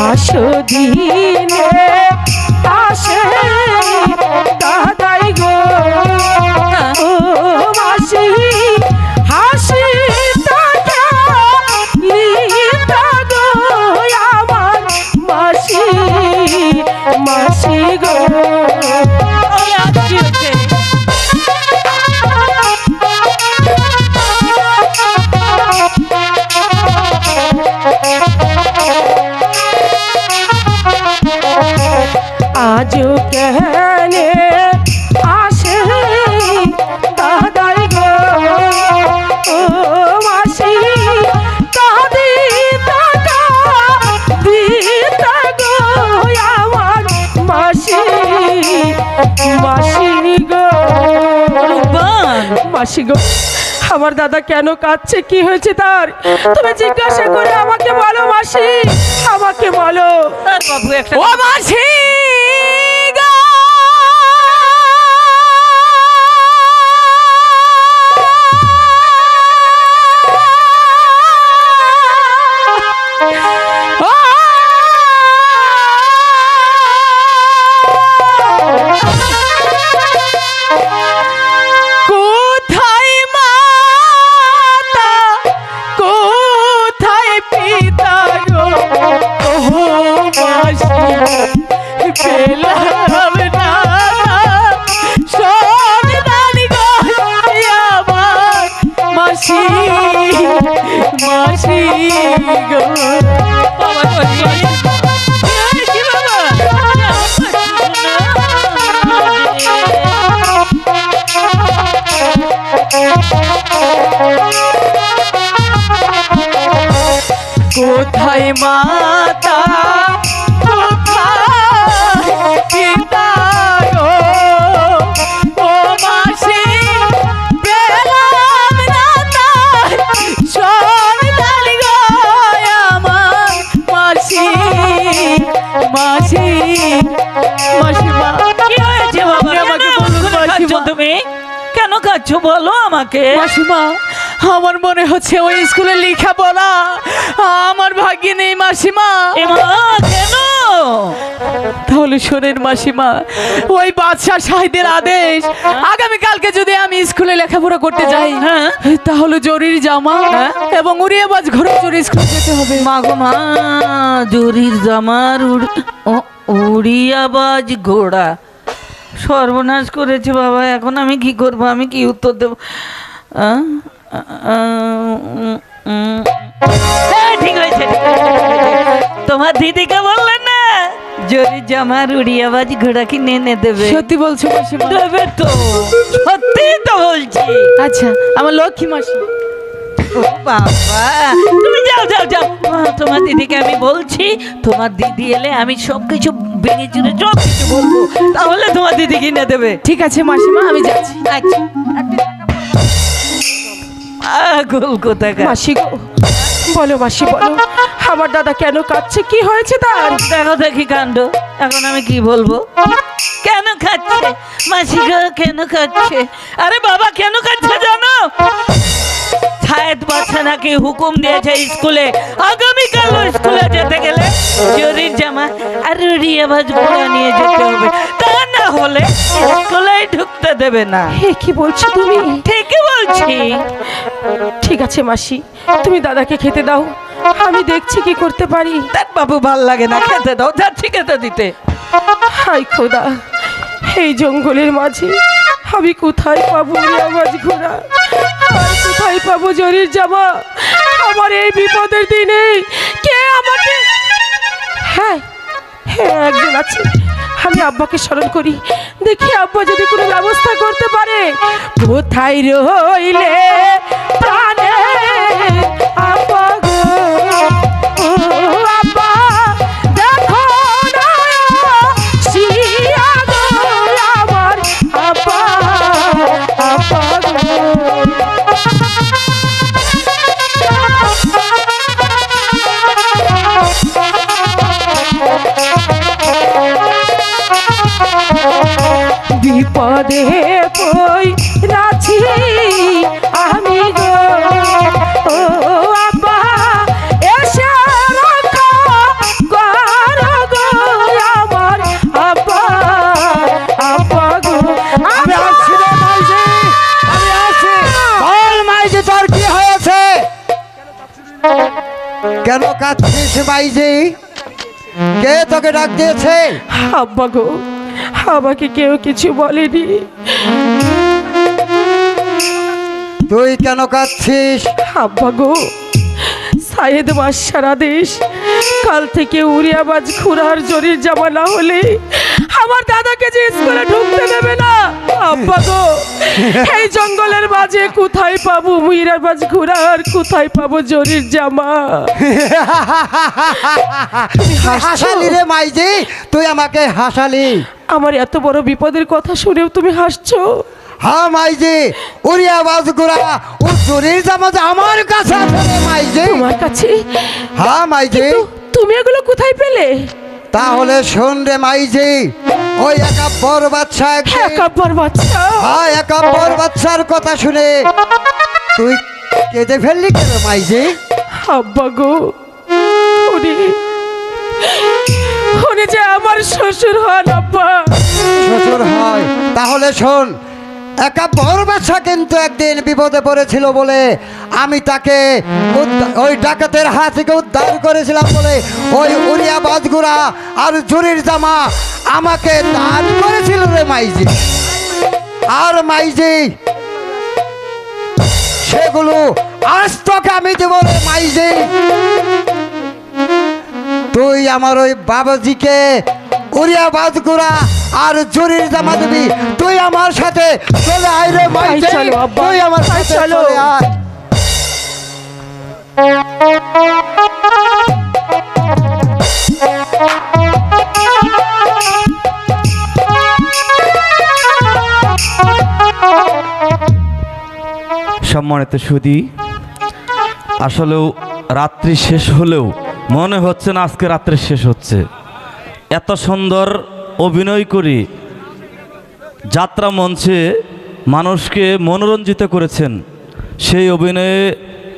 আসো দিনে আসে দাদাই গো ও মাসি হাসি টাকা লিটা গো আমার মাসি মাসি গো আজও কেনে আসে দাদাই গো ও মাসি কাঁদি টাকা দিতা গো আমার মাসি মাসি গো মাসি গো আমার দাদা কেন কাঁদছে কি হয়েছে তার তুমি জিজ্ঞাসা করে আমাকে বলো মাসি আমাকে বলো বাবু একটা ও মাসি কোথায় মাতা কোথায় পিতা গো ও মাসি পেলাম না তাই সন্তান গো আমার মাসি মাসি মাসিমা কি হয়েছে বাবা আমাকে বলুন মাসিমা তুমি কেন কাঁদছো বলো আমাকে মাসিমা আমার মনে হচ্ছে ওই স্কুলে লেখাপড়া আমার ভাগ্যে নেই মাসিমা কেন তাহলে শোনেন মাসিমা ওই বাদশাহ সাহেবের আদেশ আগামীকালকে যদি আমি স্কুলে লেখাপড়া করতে যাই তাহলে জরির জামা এবং উড়িয়াবাজ ঘোড়া চড়ে স্কুলে যেতে হবে মা গো মা জরির জামার উড়িয়াবাজ ঘোড়া সর্বনাশ করেছে বাবা এখন আমি কি করব আমি কি উত্তর দেব ঠিক হয়েছে তোমার দিদিকে বললেন না জরি জামার উড়িয়াবাজ ঘোড়া কিনে এনে দেবে সত্যি বলছো মাসিমা দেবে তো সত্যি তো বলছি আচ্ছা আমার লক্ষ্মী মাসি ও বাবা তুমি যাও যাও যাও তোমার দিদিকে আমি বলছি তোমার দিদি এলে আমি সব কিছু ভেঙে চুরে সব কিছু বলবো তাহলে তোমার দিদি কিনে দেবে ঠিক আছে মাসিমা আমি যাচ্ছি আচ্ছা পাগল কোথাকার মাসি গো বলো মাসি বলো আমার দাদা কেন কাঁদছে কি হয়েছে তার দেখো দেখি কাণ্ড এখন আমি কি বলবো কেন খাচ্ছে মাসি গো কেন খাচ্ছে আরে বাবা কেন খাচ্ছে জানো ছায়েদ বাচ্চা নাকি হুকুম দিয়েছে স্কুলে আগামীকাল স্কুলে যেতে গেলে জরির জামা আর রিয়াবাজ ঘোড়া নিয়ে যেতে হবে তা না হলে স্কুলে ঢুকতে দেবে না হে কি বলছো তুমি ঠিকই বলছি ঠিক আছে মাসি তুমি দাদাকে খেতে দাও আমি দেখছি কি করতে পারি তার বাবু ভাল লাগে না খেতে দাও যাচ্ছি খেতে দিতে হাই খোদা এই জঙ্গলের মাঝে আমি কোথায় পাবো রিয়াবাজ ঘোড়া আর কোথায় পাবো জরির জামা আমার এই বিপদের দিনে কে আমাকে হ্যাঁ হ্যাঁ একজন আছে আমি আব্বাকে স্মরণ করি দেখি আব্বা যদি কোনো ব্যবস্থা করতে পারে কোথায় রইলে প্রাণে আব্বা গো ও আব্বা দেখো না শিয়া গো আমার আব্বা আব্বা গো বিপদে পই রাছি আমি গো ও কেন কাঁদছিস মাইজি? কে তোকে ডাক দিয়েছে? আব্বা গো, আমাকে কেউ কিছু বলেনি। তুই কেন কাঁদছিস? আব্বা গো, সাইদ বাদশার আদেশ, কাল থেকে উড়িয়াবাজ খুড়ার জরির জামা না হলে আমার দাদাকে যে স্কুলে ঢুকতে দেবে না। আব্বা গো, এই জঙ্গলের মাঝে কোথায় পাবো উড়িয়াবাজ খুড়ার, কোথায় পাবো জরির জামা? হাসালি রে মাইজি, তুই আমাকে হাসালি। আমার এত বড় বিপদের কথা শুনেও তুমি হাসছো? হ্যাঁ মাইজি, উড়িয়া বাজগুড়া ও চুরির জামা যে আমার কাছে আছে রে মাইজি। তোমার কাছে? হ্যাঁ মাইজি। কিন্তু তুমি এগুলো কোথায় পেলে? তাহলে শোন রে মাইজি, ওই একাব্বর বাদশা একাব্বর বাচ্চা? হ্যাঁ, একাব্বর বাদশার কথা শুনে তুই কেঁদে ফেললি কেন মাইজি? আব্বা গো, উনি উনি যে আমার শ্বশুর হন আব্বা। শ্বশুর হয়? তাহলে শোন, একাব্বর বাদশা কিন্তু একদিন বিপদে পড়েছিল বলে আমি তাকে ওই ডাকাতের হাত থেকে উদ্ধার করেছিলাম বলে ওই উড়িয়া বাজগুড়া আর জুরির জামা আমাকে দান করেছিল রে মাইজি। আর মাইজি সেগুলো আজ তোকে আমি দেব রে মাইজি। তুই আমার ওই বাবাজিকে উড়িয়া বাজগুড়া আর জুরির জামা দিবি। তুই আমার সাথে চলে আয় রে মাইজি, চলো আব্বা, তুই আমার সাথে চলো। চলে আয়। সম্মানিত সুধী, আসলেও রাত্রি শেষ হলেও মনে হচ্ছে না আজকে রাত্রি শেষ হচ্ছে। এত সুন্দর অভিনয় করি যাত্রা মঞ্চে মানুষকে মনোরঞ্জিত করেছেন। সেই অভিনয়ে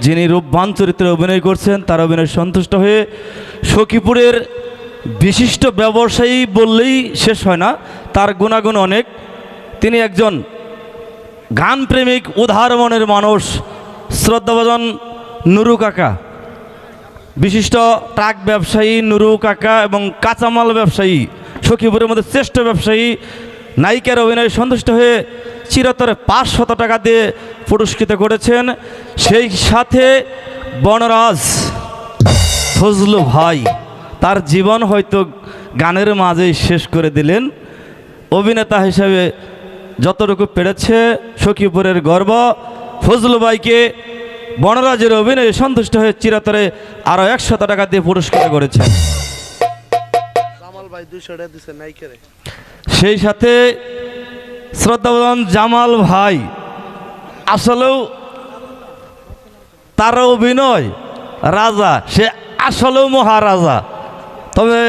যিনি রূপবান চরিত্রে অভিনয় করছেন তার অভিনয় সন্তুষ্ট হয়ে সখীপুরের বিশিষ্ট ব্যবসায়ী বললেই শেষ হয় না, তার গুণাগুণ অনেক। তিনি একজন গানপ্রেমিক উদার মনের মানুষ, শ্রদ্ধাভাজন নুরু কাকা, বিশিষ্ট ট্রাক ব্যবসায়ী নুরু কাকা এবং কাঁচামাল ব্যবসায়ী, সখীপুরের মধ্যে শ্রেষ্ঠ ব্যবসায়ী, নায়িকার অভিনয়ে সন্তুষ্ট হয়ে চিরতরে 500 টাকা দিয়ে পুরস্কৃত করেছেন। সেই সাথে বনরাজ ফজলু ভাই তার জীবন হয়তো গানের মাঝেই শেষ করে দিলেন। অভিনেতা হিসেবে যতটুকু পেরেছে সখীপুরের গর্ব ফজলু ভাইকে বনরাজের অভিনয়ে সন্তুষ্ট হয়ে চিরতরে আরও 100 টাকা দিয়ে পুরস্কৃত করেছেন। সেই সাথে শ্রদ্ধাভাজন জামাল ভাই, আসলেও তার অভিনয় রাজা, সে আসলেও মহারাজা। তবে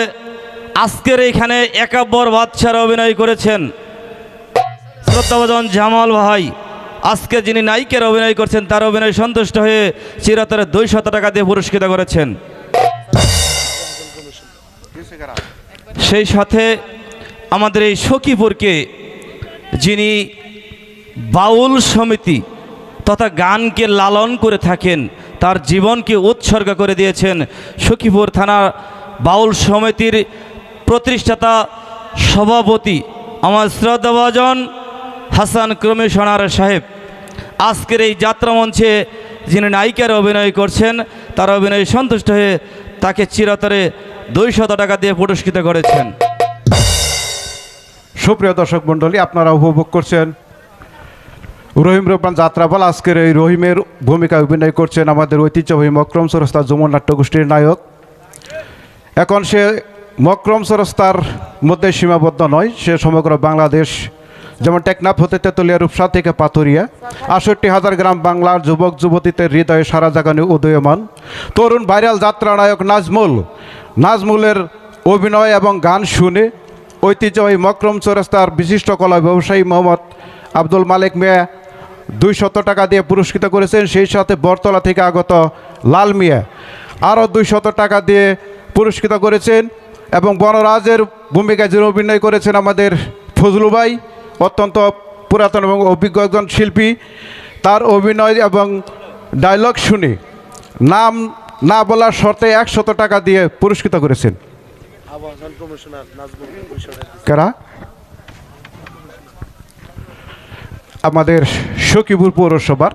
আজকের এখানে একাব্বর বাদশার অভিনয় করেছেন শ্রদ্ধাভাজন জামাল ভাই। আজকে যিনি নায়িকার অভিনয় করছেন তার অভিনয় সন্তুষ্ট হয়ে চিরতরে 200 টাকা দিয়ে পুরস্কৃত করেছেন। সেই সাথে আমাদের এই সখীপুরকে যিনি বাউল সমিতি তথা গানকে লালন করে থাকেন, তার জীবনকে উৎসর্গ করে দিয়েছেন সখীপুর থানা বাউল সমিতির প্রতিষ্ঠাতা সভাপতি আমার শ্রদ্ধাভাজন হাসান কমিশনার সাহেব। আজকের এই যাত্রামঞ্চে যিনি নায়িকার অভিনয় করছেন তার অভিনয়ে সন্তুষ্ট হয়ে তাকে চিরতরে 200 টাকা দিয়ে পুরস্কৃত করেছেন। সুপ্রিয় দর্শক মণ্ডলী, আপনারা উপভোগ করছেন রহিম রূপবান যাত্রাপাল। আজকের এই রহিমের ভূমিকায় অভিনয় করছেন আমাদের ঐতিহ্যবাহী মক্রম চৌরাস্তা যমুনা নাট্যগোষ্ঠীর নায়ক। এখন সে মক্রম চৌরাস্তার মধ্যে সীমাবদ্ধ নয়, সে সমগ্র বাংলাদেশ, যেমন টেকনাফ হতে তেতুলিয়া, রূপসা থেকে পাথুরিয়া, ৬৮,০০০ গ্রাম বাংলার যুবক যুবতীদের হৃদয়ে সারা জাগানে উদীয়মান তরুণ ভাইরাল যাত্রা নায়ক নাজমুলের অভিনয় এবং গান শুনে ঐতিহ্যবাহী মক্রম চৌরাস্তার বিশিষ্ট কলা ব্যবসায়ী মোহাম্মদ আব্দুল মালিক মিয়া 200 টাকা দিয়ে পুরস্কৃত করেছেন। সেই সাথে বরতলা থেকে আগত লাল মিয়া আরও 200 টাকা দিয়ে পুরস্কৃত করেছেন। এবং বনরাজের ভূমিকায় যিনি অভিনয় করেছেন আমাদের ফজলু ভাই, অত্যন্ত পুরাতন এবং অভিজ্ঞ একজন শিল্পী। তার অভিনয় এবং ডায়লগ শুনে নাম না বলার শর্তে 100 টাকা দিয়ে পুরস্কৃত করেছেন। কারা? আমাদের সখীপুর পৌরসভার